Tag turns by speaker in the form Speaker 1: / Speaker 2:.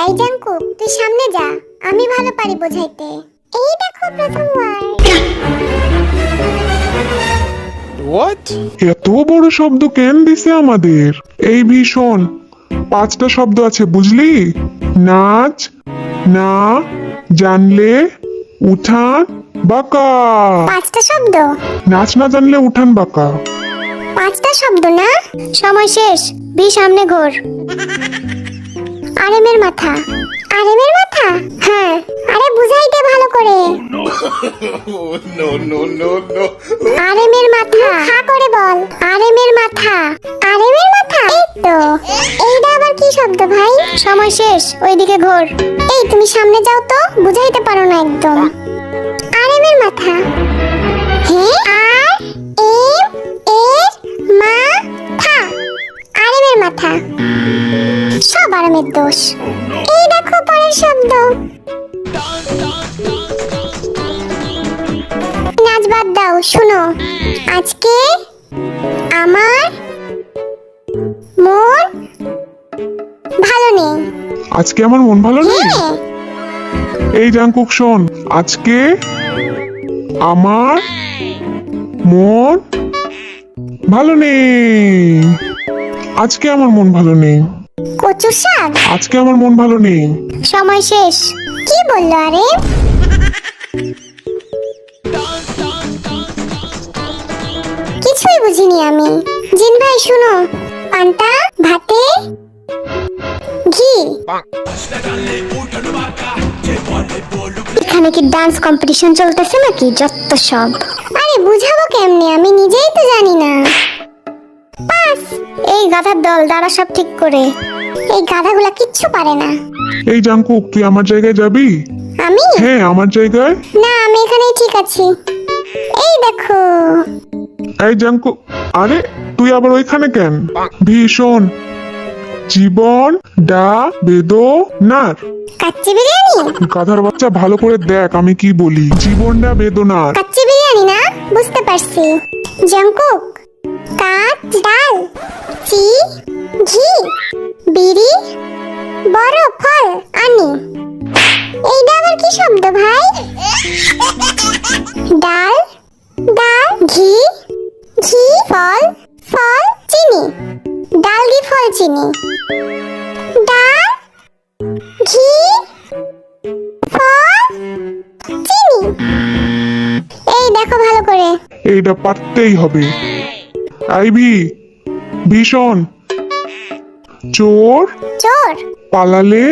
Speaker 1: এই জাঙ্কুক, তুই সামনে যা, আমি ভালো পারি বোঝাইতে। এই দেখো প্রথম ওয়ার্ড।
Speaker 2: What?
Speaker 3: এত বড় শব্দ কেন দিছে আমাদের? এই ভীষণ 5টা শব্দ আছে বুঝলি? নাচ, না, জানলে, উঠান, বাঁকা।
Speaker 1: 5টা শব্দ?
Speaker 3: নাচ না জানলে উঠান বাঁকা।
Speaker 1: 5টা শব্দ না? সময় শেষ, বি সামনে ঘোর। আরেমের মাথা। আরেমের মাথা? হ্যাঁ, আরে বুঝাইতে ভালো করে।
Speaker 2: Oh, no, no, no, no.
Speaker 1: আরেমের মাথা। হা করে বল, আরেমের মাথা। আরেমের মাথা? এই তো। এইটা আবার কি শব্দ ভাই? সময় শেষ, ওইদিকে ঘোর। এই তুমি সামনে যাও তো, বুঝাইতে পারো না একদম। আরেমের মাথা। হ্যাঁ, আর এম এর মাথা। আরেমের মাথা। সব আরামের দোষ। এই দেখো পরের শব্দ। নাচ বাদ দাও, শুনো। আজকে আমার মন ভালো নেই।
Speaker 3: আজকে আমার মন ভালো নেই।
Speaker 1: হ্যাঁ,
Speaker 3: এই জাঙ্কুক শোন, আজকে আমার মন ভালো নেই। আজকে আমার মন ভালো নেই।
Speaker 1: কচু শাক।
Speaker 3: আজকে আমার মন ভালো নেই।
Speaker 1: সময় শেষ। কি বললো আরে? কিছুই বুঝিনি আমি। জিন ভাই শুনো, পান্তা ভাতে ঘি। এখানে কি ডান্স কম্পিটিশন চলতেছে নাকি? যত সব। আরে বুঝাবো কেমনে, আমি নিজেই তো জানি না। পাস। এই গাধার দল, দাঁড়া সব ঠিক করে। এই গাধাগুলা কিচ্ছু পারে না।
Speaker 3: এই জাঙ্কুক, তুই আমার জায়গায় যাবি?
Speaker 1: আমি?
Speaker 3: হ্যাঁ, আমার জায়গায়।
Speaker 1: না, আমি এখানেই ঠিক আছি। এই দেখো।
Speaker 3: এই জাঙ্কুক, আরে তুই আবার ওইখানে কেন? ভীষণ জীবন ডা বেদনার।
Speaker 1: কাচ্চি বিরিয়ানি?
Speaker 3: গাধার বাচ্চা, ভালো করে দেখ আমি কি বলি। জীবনটা বেদনার।
Speaker 1: কাচ্চি বিরিয়ানি না? বুঝতে পারছি। জাঙ্কুক, কাঠ ডাল, চি ঘি, বিড়ি, বড় ফল আনি। এইটা আবার কি শব্দ ভাই? ডাল, ডাল, ঘি, ঘি, ফল, ফল, চিনি। ডাল, ঘি, ফল, চিনি। ডাল, ঘি, ফল, চিনি। এই দেখো ভালো করে।
Speaker 3: এইটা পারতেই হবে। আইভি, ভীষণ চোর
Speaker 1: চোর?
Speaker 3: পালালে